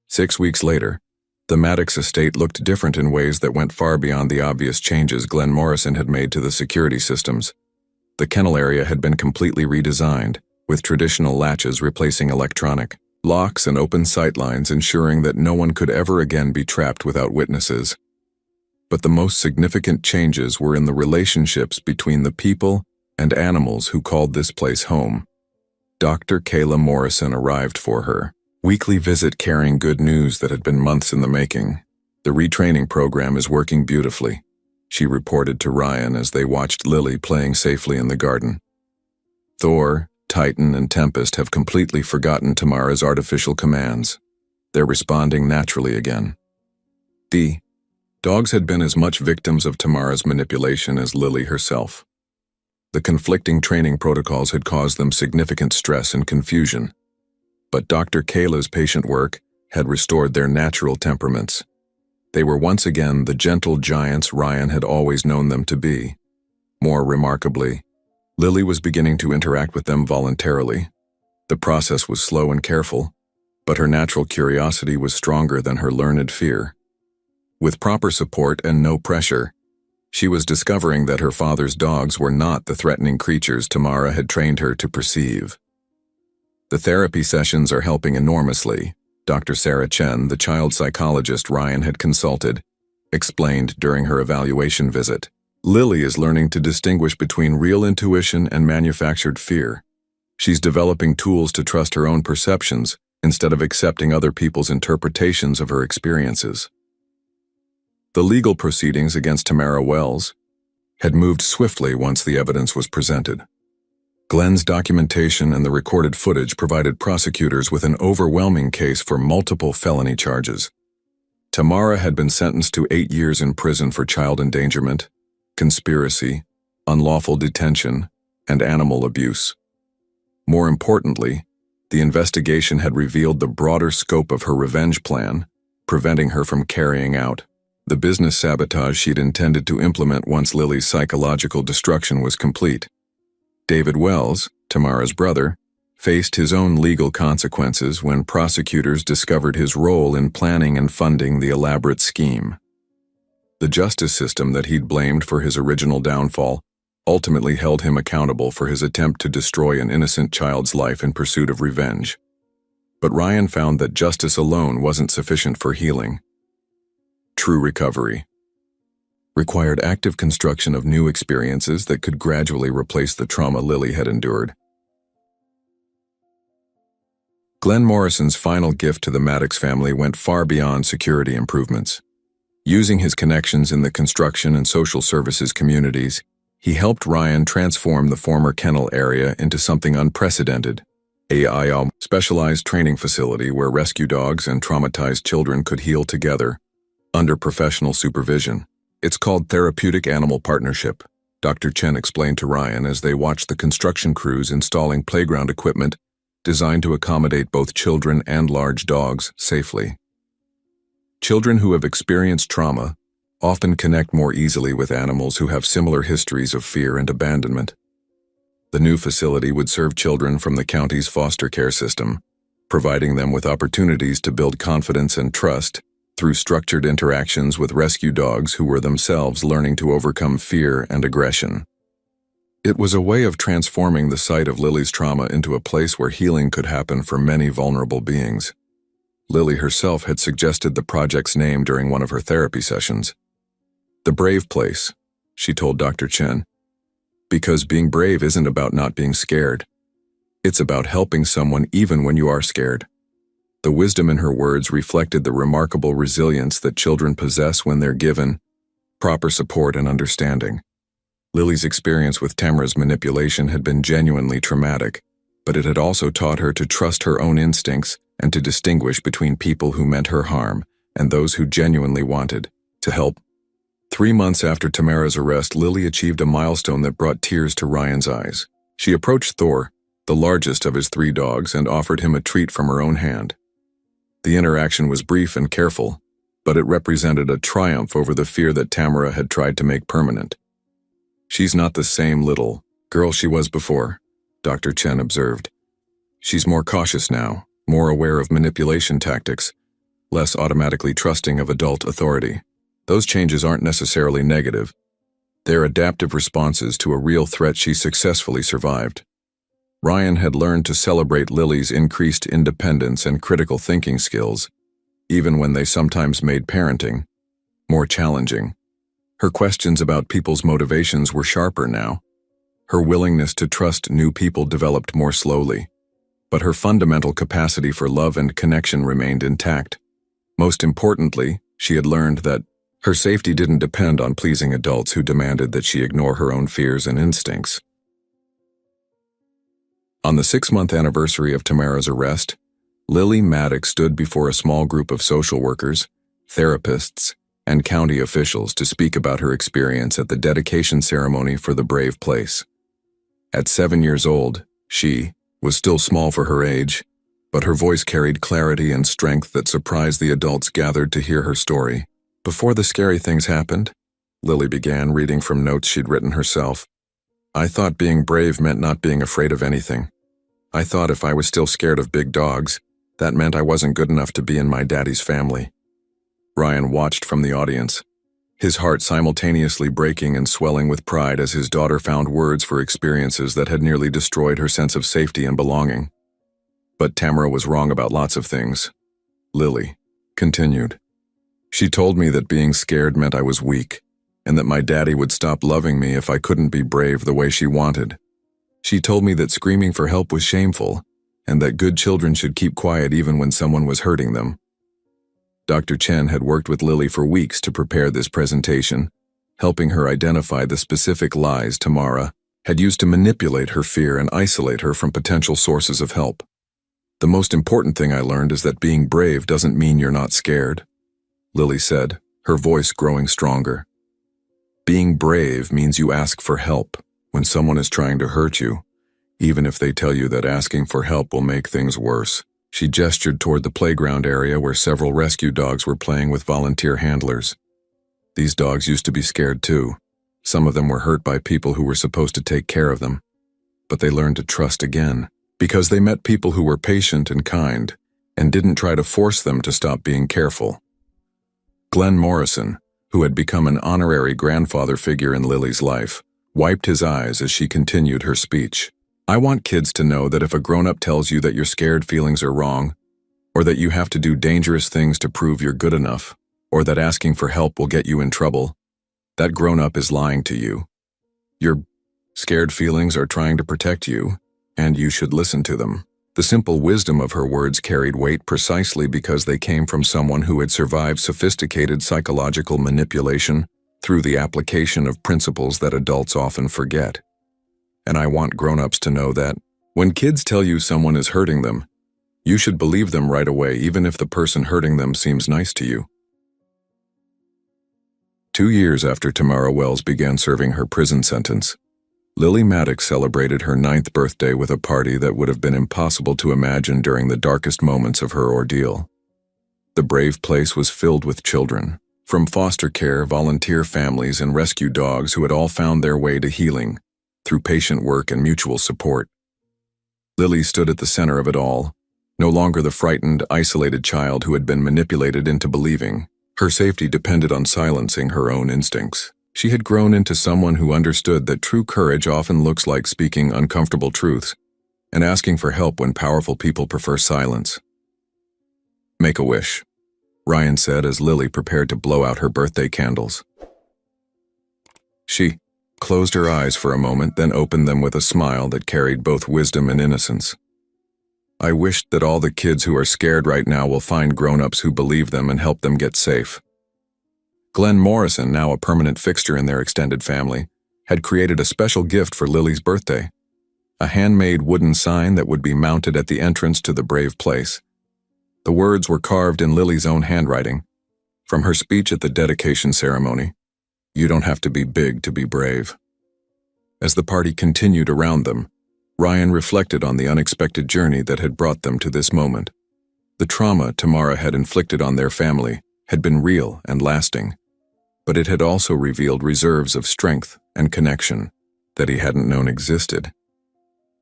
6 weeks later, the Maddox estate looked different in ways that went far beyond the obvious changes Glenn Morrison had made to the security systems. The kennel area had been completely redesigned, with traditional latches replacing electronic locks and open sight lines ensuring that no one could ever again be trapped without witnesses. But the most significant changes were in the relationships between the people and animals who called this place home. Dr. Kayla Morrison arrived for her weekly visit carrying good news that had been months in the making. "The retraining program is working beautifully," she reported to Ryan as they watched Lily playing safely in the garden. "Thor, Titan, and Tempest have completely forgotten Tamara's artificial commands. They're responding naturally again." The dogs had been as much victims of Tamara's manipulation as Lily herself. The conflicting training protocols had caused them significant stress and confusion. But Dr. Kayla's patient work had restored their natural temperaments. They were once again the gentle giants Ryan had always known them to be. More remarkably, Lily was beginning to interact with them voluntarily. The process was slow and careful, but her natural curiosity was stronger than her learned fear. With proper support and no pressure, she was discovering that her father's dogs were not the threatening creatures Tamara had trained her to perceive. "The therapy sessions are helping enormously," Dr. Sarah Chen, the child psychologist Ryan had consulted, explained during her evaluation visit. "Lily is learning to distinguish between real intuition and manufactured fear. She's developing tools to trust her own perceptions instead of accepting other people's interpretations of her experiences." The legal proceedings against Tamara Wells had moved swiftly once the evidence was presented. Glenn's documentation and the recorded footage provided prosecutors with an overwhelming case for multiple felony charges. Tamara had been sentenced to 8 years in prison for child endangerment, conspiracy, unlawful detention, and animal abuse. More importantly, the investigation had revealed the broader scope of her revenge plan, preventing her from carrying out the business sabotage she'd intended to implement once Lily's psychological destruction was complete. David Wells, Tamara's brother, faced his own legal consequences when prosecutors discovered his role in planning and funding the elaborate scheme. The justice system that he'd blamed for his original downfall ultimately held him accountable for his attempt to destroy an innocent child's life in pursuit of revenge. But Ryan found that justice alone wasn't sufficient for healing. True recovery required active construction of new experiences that could gradually replace the trauma Lily had endured. Glenn Morrison's final gift to the Maddox family went far beyond security improvements. Using his connections in the construction and social services communities, He helped Ryan transform the former kennel area into something unprecedented, a specialized training facility where rescue dogs and traumatized children could heal together, under professional supervision. It's called Therapeutic Animal Partnership, Dr. Chen explained to Ryan as they watched the construction crews installing playground equipment designed to accommodate both children and large dogs safely. Children who have experienced trauma often connect more easily with animals who have similar histories of fear and abandonment. The new facility would serve children from the county's foster care system, providing them with opportunities to build confidence and trust through structured interactions with rescue dogs who were themselves learning to overcome fear and aggression. It was a way of transforming the site of Lily's trauma into a place where healing could happen for many vulnerable beings. Lily herself had suggested the project's name during one of her therapy sessions. The Brave Place, she told Dr. Chen, because being brave isn't about not being scared. It's about helping someone even when you are scared. The wisdom in her words reflected the remarkable resilience that children possess when they're given proper support and understanding. Lily's experience with Tamara's manipulation had been genuinely traumatic, but it had also taught her to trust her own instincts and to distinguish between people who meant her harm and those who genuinely wanted to help. 3 months after Tamara's arrest, Lily achieved a milestone that brought tears to Ryan's eyes. She approached Thor, the largest of his 3 dogs, and offered him a treat from her own hand. The interaction was brief and careful, but it represented a triumph over the fear that Tamara had tried to make permanent. "She's not the same little girl she was before," Dr. Chen observed. "She's more cautious now, more aware of manipulation tactics, less automatically trusting of adult authority. Those changes aren't necessarily negative. They're adaptive responses to a real threat she successfully survived." Ryan had learned to celebrate Lily's increased independence and critical thinking skills, even when they sometimes made parenting more challenging. Her questions about people's motivations were sharper now. Her willingness to trust new people developed more slowly, but her fundamental capacity for love and connection remained intact. Most importantly, she had learned that her safety didn't depend on pleasing adults who demanded that she ignore her own fears and instincts. On the 6-month anniversary of Tamara's arrest, Lily Maddox stood before a small group of social workers, therapists, and county officials to speak about her experience at the dedication ceremony for the Brave Place. At 7 years old, she was still small for her age, but her voice carried clarity and strength that surprised the adults gathered to hear her story. "Before the scary things happened," Lily began, reading from notes she'd written herself, "I thought being brave meant not being afraid of anything. I thought if I was still scared of big dogs, that meant I wasn't good enough to be in my daddy's family." Ryan watched from the audience, his heart simultaneously breaking and swelling with pride as his daughter found words for experiences that had nearly destroyed her sense of safety and belonging. "But Tamara was wrong about lots of things," Lily continued. "She told me that being scared meant I was weak, and that my daddy would stop loving me if I couldn't be brave the way she wanted. She told me that screaming for help was shameful, and that good children should keep quiet even when someone was hurting them." Dr. Chen had worked with Lily for weeks to prepare this presentation, helping her identify the specific lies Tamara had used to manipulate her fear and isolate her from potential sources of help. "The most important thing I learned is that being brave doesn't mean you're not scared," Lily said, her voice growing stronger. "Being brave means you ask for help when someone is trying to hurt you, even if they tell you that asking for help will make things worse." She gestured toward the playground area where several rescue dogs were playing with volunteer handlers. These dogs used to be scared too. Some of them were hurt by people who were supposed to take care of them. But they learned to trust again, because they met people who were patient and kind, and didn't try to force them to stop being careful. Glenn Morrison, who had become an honorary grandfather figure in Lily's life, wiped his eyes as she continued her speech. "I want kids to know that if a grown-up tells you that your scared feelings are wrong, or that you have to do dangerous things to prove you're good enough, or that asking for help will get you in trouble, that grown-up is lying to you. Your scared feelings are trying to protect you, and you should listen to them." The simple wisdom of her words carried weight precisely because they came from someone who had survived sophisticated psychological manipulation through the application of principles that adults often forget. And I want grown-ups to know that when kids tell you someone is hurting them, you should believe them right away, even if the person hurting them seems nice to you. 2 years after Tamara Wells began serving her prison sentence, Lily Maddox celebrated her 9th birthday with a party that would have been impossible to imagine during the darkest moments of her ordeal. The brave place was filled with children, from foster care, volunteer families, and rescue dogs who had all found their way to healing through patient work and mutual support. Lily stood at the center of it all, no longer the frightened, isolated child who had been manipulated into believing her safety depended on silencing her own instincts. She had grown into someone who understood that true courage often looks like speaking uncomfortable truths and asking for help when powerful people prefer silence. "Make a wish," Ryan said as Lily prepared to blow out her birthday candles. She closed her eyes for a moment, then opened them with a smile that carried both wisdom and innocence. "I wish that all the kids who are scared right now will find grown-ups who believe them and help them get safe." Glenn Morrison, now a permanent fixture in their extended family, had created a special gift for Lily's birthday, a handmade wooden sign that would be mounted at the entrance to the brave place. The words were carved in Lily's own handwriting, from her speech at the dedication ceremony, "You don't have to be big to be brave." As the party continued around them, Ryan reflected on the unexpected journey that had brought them to this moment. The trauma Tamara had inflicted on their family had been real and lasting, but it had also revealed reserves of strength and connection that he hadn't known existed.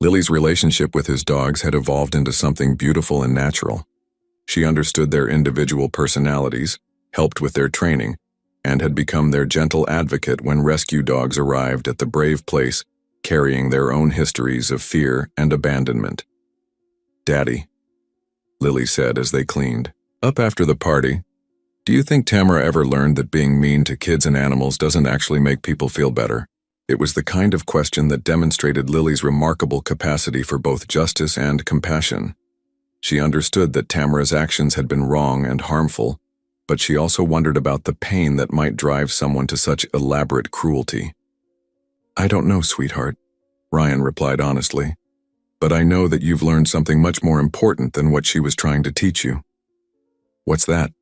Lily's relationship with his dogs had evolved into something beautiful and natural. She understood their individual personalities, helped with their training, and had become their gentle advocate when rescue dogs arrived at the brave place carrying their own histories of fear and abandonment. "Daddy," Lily said as they cleaned up after the party, "do you think Tamara ever learned that being mean to kids and animals doesn't actually make people feel better?" It was the kind of question that demonstrated Lily's remarkable capacity for both justice and compassion. She understood that Tamara's actions had been wrong and harmful, but she also wondered about the pain that might drive someone to such elaborate cruelty. "I don't know, sweetheart," Ryan replied honestly, "but I know that you've learned something much more important than what she was trying to teach you." "What's that?"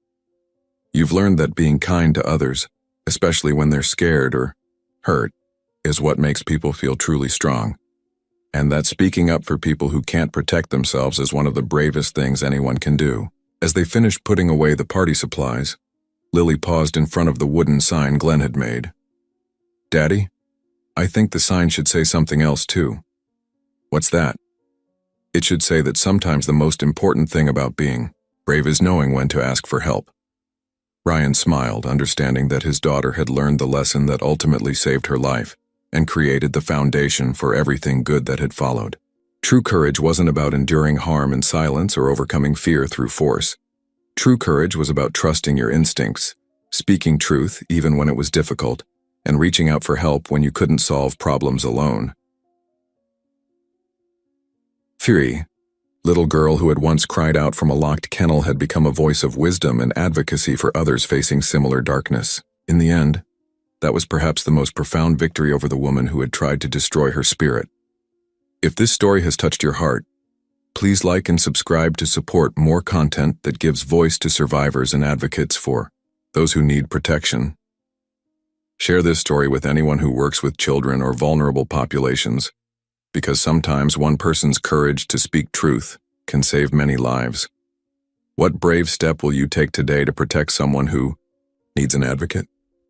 "You've learned that being kind to others, especially when they're scared or hurt, is what makes people feel truly strong. And that speaking up for people who can't protect themselves is one of the bravest things anyone can do." As they finished putting away the party supplies, Lily paused in front of the wooden sign Glenn had made. "Daddy, I think the sign should say something else too." "What's that?" "It should say that sometimes the most important thing about being brave is knowing when to ask for help." Ryan smiled, understanding that his daughter had learned the lesson that ultimately saved her life and created the foundation for everything good that had followed. True courage wasn't about enduring harm in silence or overcoming fear through force. True courage was about trusting your instincts, speaking truth even when it was difficult, and reaching out for help when you couldn't solve problems alone. Fury, little girl who had once cried out from a locked kennel, had become a voice of wisdom and advocacy for others facing similar darkness. In the end, that was perhaps the most profound victory over the woman who had tried to destroy her spirit. If this story has touched your heart, please like and subscribe to support more content that gives voice to survivors and advocates for those who need protection. Share this story with anyone who works with children or vulnerable populations, because sometimes one person's courage to speak truth can save many lives. What brave step will you take today to protect someone who needs an advocate?